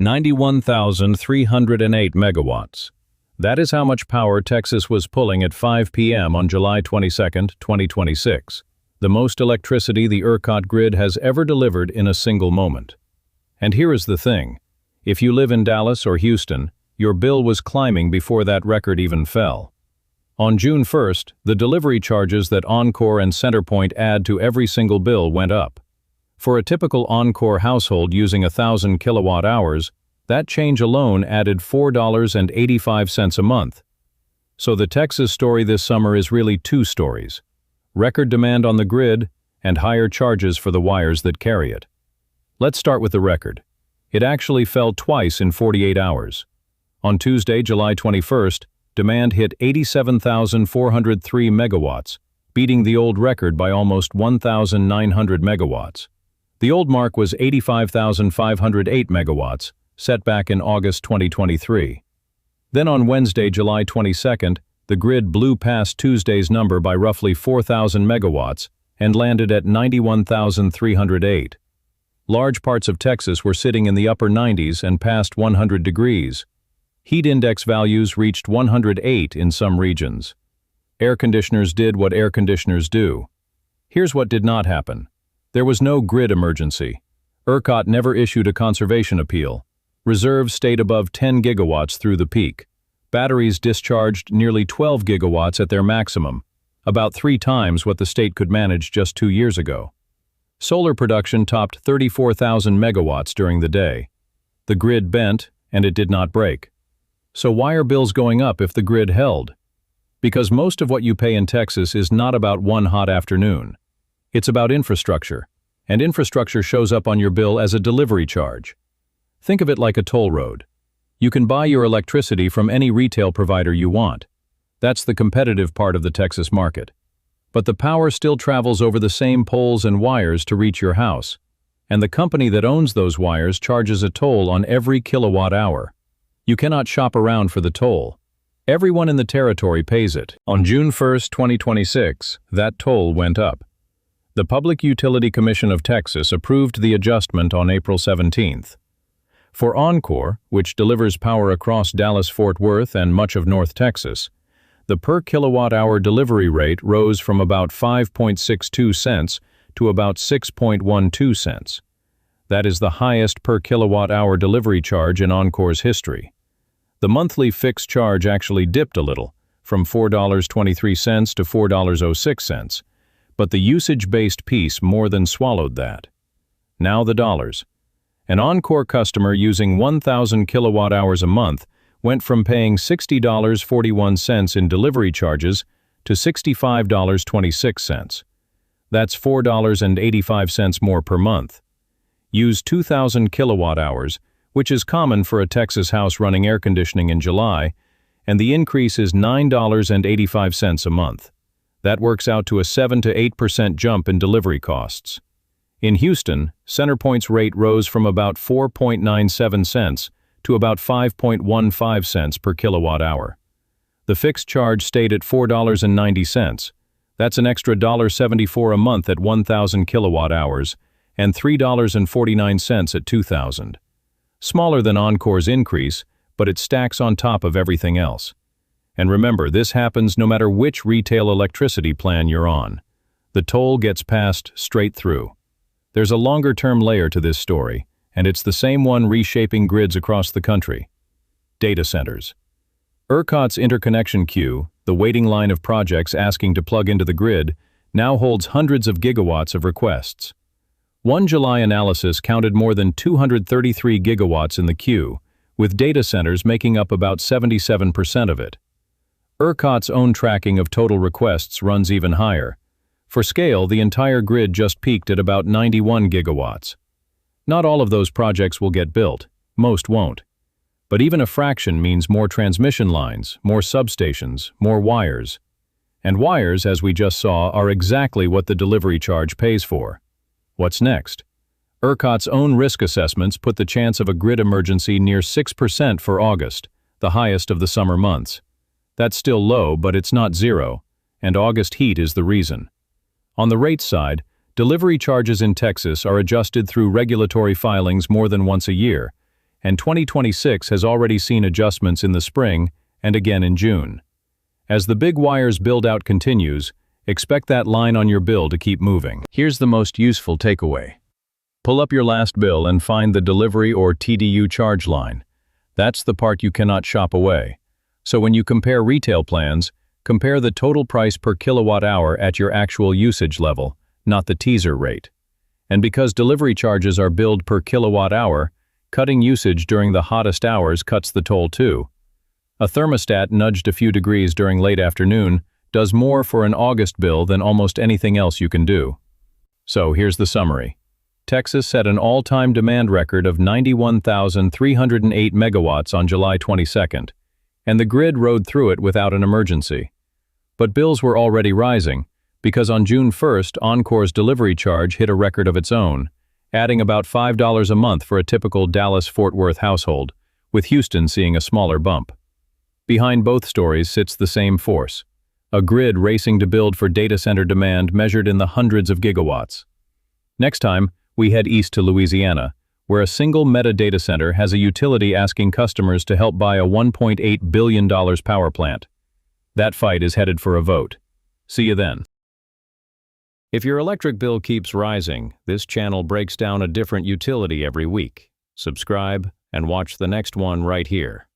91,308 megawatts. That is how much power Texas was pulling at 5 p.m. on July 22, 2026. The most electricity the ERCOT grid has ever delivered in a single moment. And here is the thing. If you live in Dallas or Houston, your bill was climbing before that record even fell. On June 1st, the delivery charges that Encore and CenterPoint add to every single bill went up. For a typical Encore household using 1,000 kilowatt hours, that change alone added $4.85 a month. So the Texas story this summer is really two stories: record demand on the grid and higher charges for the wires that carry it. Let's start with the record. It actually fell twice in 48 hours. On Tuesday, July 21st, demand hit 87,403 megawatts, beating the old record by almost 1,900 megawatts. The old mark was 85,508 megawatts, set back in August 2023. Then on Wednesday, July 22nd, the grid blew past Tuesday's number by roughly 4,000 megawatts and landed at 91,308. Large parts of Texas were sitting in the upper 90s and past 100 degrees. Heat index values reached 108 in some regions. Air conditioners did what air conditioners do. Here's what did not happen. There was no grid emergency. ERCOT never issued a conservation appeal. Reserves stayed above 10 gigawatts through the peak. Batteries discharged nearly 12 gigawatts at their maximum, about 3 times what the state could manage just 2 years ago. Solar production topped 34,000 megawatts during the day. The grid bent, and it did not break. So why are bills going up if the grid held? Because most of what you pay in Texas is not about one hot afternoon. It's about infrastructure, and infrastructure shows up on your bill as a delivery charge. Think of it like a toll road. You can buy your electricity from any retail provider you want. That's the competitive part of the Texas market. But the power still travels over the same poles and wires to reach your house, and the company that owns those wires charges a toll on every kilowatt hour. You cannot shop around for the toll. Everyone in the territory pays it. On June 1, 2026, that toll went up. The Public Utility Commission of Texas approved the adjustment on April 17th. For Encore, which delivers power across Dallas-Fort Worth and much of North Texas, the per kilowatt-hour delivery rate rose from about 5.62 cents to about 6.12 cents. That is the highest per kilowatt-hour delivery charge in Encore's history. The monthly fixed charge actually dipped a little, from $4.23 to $4.06, but the usage-based piece more than swallowed that. Now the dollars. An Encore customer using 1,000 kilowatt-hours a month went from paying $60.41 in delivery charges to $65.26. That's $4.85 more per month. Use 2,000 kilowatt-hours, which is common for a Texas house running air conditioning in July, and the increase is $9.85 a month. That works out to a 7 to 8% jump in delivery costs. In Houston, CenterPoint's rate rose from about 4.97 cents to about 5.15 cents per kilowatt hour. The fixed charge stayed at $4.90. That's an extra $1.74 a month at 1,000 kilowatt hours and $3.49 at 2,000. Smaller than Encore's increase, but it stacks on top of everything else. And remember, this happens no matter which retail electricity plan you're on. The toll gets passed straight through. There's a longer-term layer to this story, and it's the same one reshaping grids across the country. Data centers. ERCOT's interconnection queue, the waiting line of projects asking to plug into the grid, now holds hundreds of gigawatts of requests. One July analysis counted more than 233 gigawatts in the queue, with data centers making up about 77% of it. ERCOT's own tracking of total requests runs even higher. For scale, the entire grid just peaked at about 91 gigawatts. Not all of those projects will get built, most won't. But even a fraction means more transmission lines, more substations, more wires. And wires, as we just saw, are exactly what the delivery charge pays for. What's next? ERCOT's own risk assessments put the chance of a grid emergency near 6% for August, the highest of the summer months. That's still low, but it's not zero, and August heat is the reason. On the rates side, delivery charges in Texas are adjusted through regulatory filings more than once a year, and 2026 has already seen adjustments in the spring and again in June. As the big wires build-out continues, expect that line on your bill to keep moving. Here's the most useful takeaway. Pull up your last bill and find the delivery or TDU charge line. That's the part you cannot shop away. So when you compare retail plans, compare the total price per kilowatt hour at your actual usage level, not the teaser rate. And because delivery charges are billed per kilowatt hour, cutting usage during the hottest hours cuts the toll too. A thermostat nudged a few degrees during late afternoon does more for an August bill than almost anything else you can do. So here's the summary. Texas set an all-time demand record of 91,308 megawatts on July 22nd, and the grid rode through it without an emergency. But bills were already rising, because on June 1st, Encore's delivery charge hit a record of its own, adding about $5 a month for a typical Dallas-Fort Worth household, with Houston seeing a smaller bump. Behind both stories sits the same force, a grid racing to build for data center demand measured in the hundreds of gigawatts. Next time, we head east to Louisiana, where a single Meta data center has a utility asking customers to help buy a $1.8 billion power plant. That fight is headed for a vote. See you then. If your electric bill keeps rising, this channel breaks down a different utility every week. Subscribe and watch the next one right here.